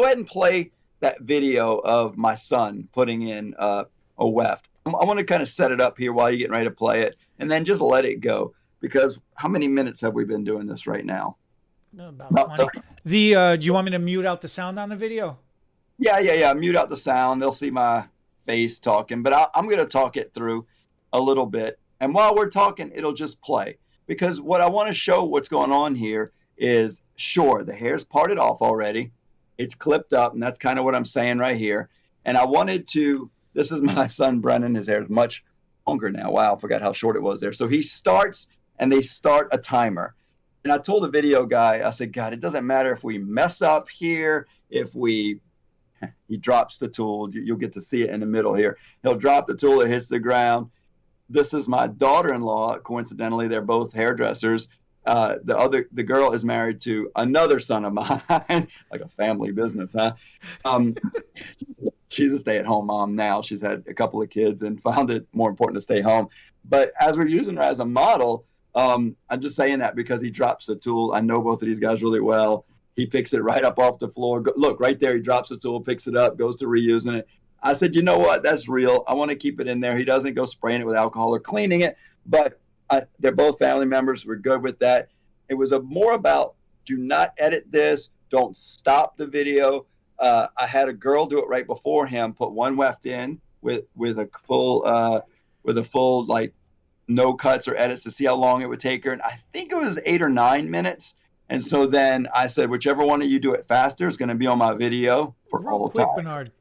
Go ahead and play that video of my son putting in a weft. I want to kind of set it up here while you're getting ready to play it, and then just let it go. Because how many minutes have we been doing this right now? No, about About 20. 30. Do you want me to mute out the sound on the video? Yeah. Mute out the sound. They'll see my face talking, but I'm going to talk it through a little bit. And while we're talking, it'll just play. Because what I want to show what's going on here is, sure, the hair's parted off already. It's clipped up, and that's kind of what I'm saying right here. And I wanted to, this is my son, Brennan. His hair is much longer now. Wow, I forgot how short it was there. So he starts, and they start a timer. And I told the video guy, I said, God, it doesn't matter if we mess up here, if we, he drops the tool. You'll get to see it in the middle here. He'll drop the tool, it hits the ground. This is my daughter-in-law. Coincidentally, they're both hairdressers. The girl is married to another son of mine, like a family business, huh? Um, she's a stay-at-home mom now. She's had a couple of kids and found it more important to stay home. But as we're using her as a model, I'm just saying that because he drops the tool. I know both of these guys really well. He picks it right up off the floor. Look, right there, he drops the tool, picks it up, goes to reusing it. I said, you know what? That's real. I want to keep it in there. He doesn't go spraying it with alcohol or cleaning it, but they're both family members. We're good with that. It was more about, do not edit this. Don't stop the video. I had a girl do it right before him, put one weft in with a full like no cuts or edits to see how long it would take her. And I think it was 8 or 9 minutes. And so then I said, whichever one of you do it faster is going to be on my video for Real all quick, time. Bernard.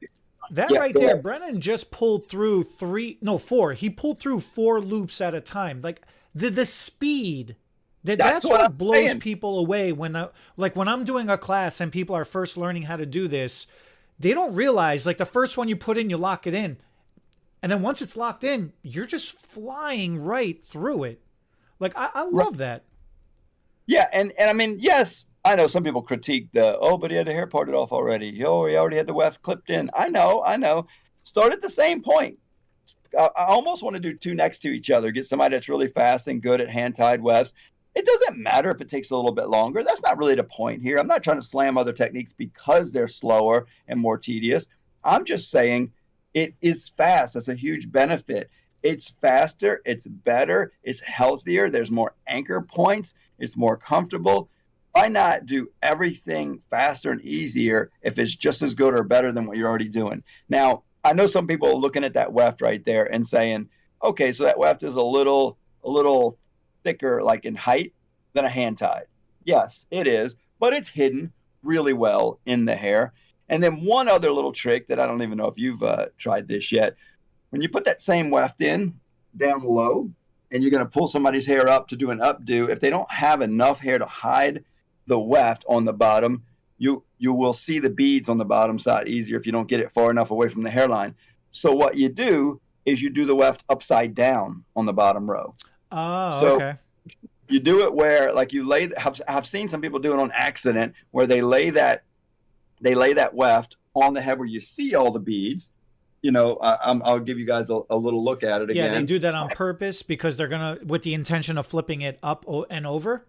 That Yeah, right go there, ahead. Brennan just pulled through four. He pulled through 4 loops at a time. Like the speed. That's That's what what I'm blows saying. people away when when I'm doing a class and people are first learning how to do this, they don't realize like the first one you put in, you lock it in. And then once it's locked in, you're just flying right through it. Like I love that. Yeah, and I mean, yes, I know some people critique but he had the hair parted off already. Oh, he already had the weft clipped in. I know. Start at the same point. I almost want to do two next to each other. Get somebody that's really fast and good at hand-tied wefts. It doesn't matter if it takes a little bit longer. That's not really the point here. I'm not trying to slam other techniques because they're slower and more tedious. I'm just saying it is fast. That's a huge benefit. It's faster, it's better, it's healthier, there's more anchor points, it's more comfortable. Why not do everything faster and easier if it's just as good or better than what you're already doing? Now, I know some people are looking at that weft right there and saying, okay, so that weft is a little thicker, like in height, than a hand tied. Yes, it is, but it's hidden really well in the hair. And then one other little trick that I don't even know if you've tried this yet. When you put that same weft in down low and you're going to pull somebody's hair up to do an updo, if they don't have enough hair to hide the weft on the bottom, you will see the beads on the bottom side easier if you don't get it far enough away from the hairline. So what you do is you do the weft upside down on the bottom row. Oh, So okay. you do it where like you lay. I've seen some people do it on accident where they lay that weft on the head where you see all the beads. I'll give you guys a little look at it Yeah, they again. do that on purpose because they're gonna with the intention of flipping it up and over.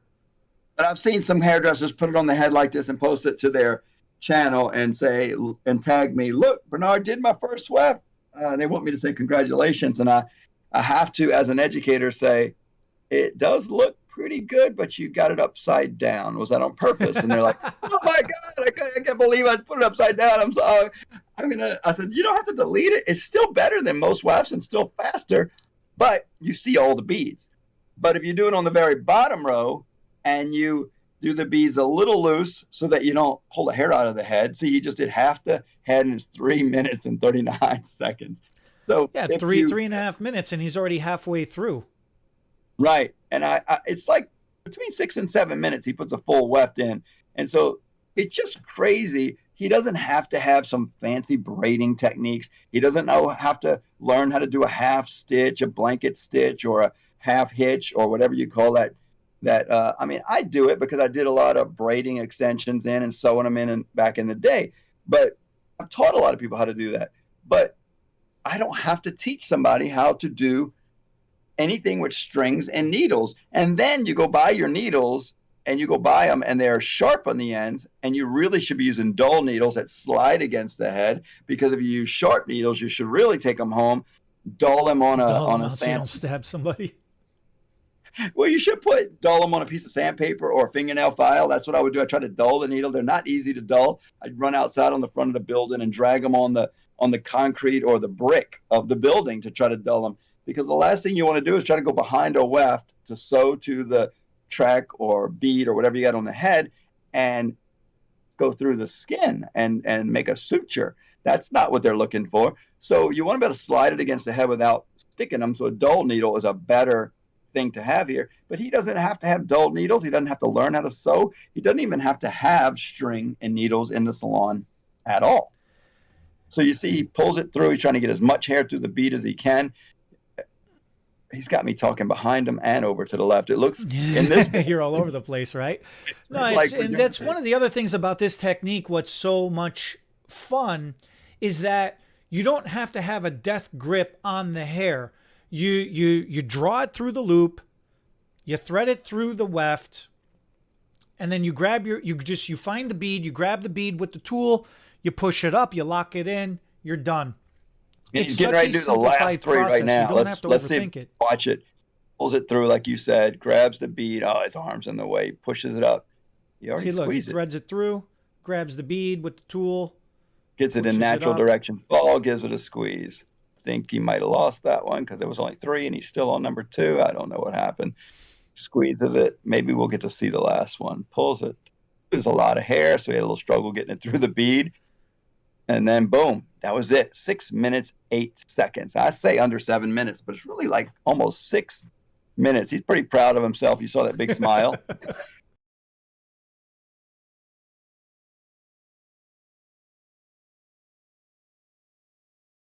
But I've seen some hairdressers put it on the head like this and post it to their channel and say and tag me. Look, Bernard did my first weft. They want me to say congratulations, and I have to, as an educator, say it does look pretty good, but you got it upside down. Was that on purpose? And they're like, oh my God, I can't believe I put it upside down. I'm sorry. I said, you don't have to delete it. It's still better than most wefts and still faster, but you see all the beads. But if you do it on the very bottom row and you do the beads a little loose so that you don't pull the hair out of the head. So you just did half the head and it's 3 minutes and 39 seconds. So Yeah, if three you, 3.5 minutes, and he's already halfway through. right. And it's like between 6 and 7 minutes, he puts a full weft in. And so it's just crazy. He doesn't have to have some fancy braiding techniques. He doesn't have to learn how to do a half stitch, a blanket stitch, or a half hitch, or whatever you call that. I mean, I do it because I did a lot of braiding extensions in and sewing them in and back in the day. But I've taught a lot of people how to do that. But I don't have to teach somebody how to do anything with strings and needles. And then you go buy your needles and you go buy them and they're sharp on the ends, and you really should be using dull needles that slide against the head, because if you use sharp needles, you should really take them home, dull them on Dull them a out so you don't sand. stab somebody. Well, you should dull them on a piece of sandpaper or a fingernail file. That's what I would do. I try to dull the needle. They're not easy to dull. I'd run outside on the front of the building and drag them on the concrete or the brick of the building to try to dull them. Because the last thing you want to do is try to go behind a weft to sew to the track or bead or whatever you got on the head and go through the skin and make a suture. That's not what they're looking for. So you want to be able to slide it against the head without sticking them. So a dull needle is a better thing to have here. But he doesn't have to have dull needles. He doesn't have to learn how to sew. He doesn't even have to have string and needles in the salon at all. So you see, he pulls it through. He's trying to get as much hair through the bead as he can. He's got me talking behind him and over to the left. It looks in this. You're all over the place, right? No, and that's one of the other things about this technique. What's so much fun is that you don't have to have a death grip on the hair. You draw it through the loop, you thread it through the weft, and then you find the bead, you grab the bead with the tool, you push it up, you lock it in, you're done. He's getting ready to do the last three right now. You don't have to overthink it. Watch it. Pulls it through like you said, grabs the bead. Oh, his arm's in the way. Pushes it up. He already squeezed it. He threads it through, grabs the bead with the tool. Gets it in natural direction. Fall, gives it a squeeze. Think he might have lost that one because there was only 3 and he's still on number 2. I don't know what happened. Squeezes it. Maybe we'll get to see the last one. Pulls it. There's a lot of hair, so he had a little struggle getting it through the bead. And then boom, that was it. 6 minutes, 8 seconds. I say under 7 minutes, but it's really like almost 6 minutes. He's pretty proud of himself. You saw that big smile.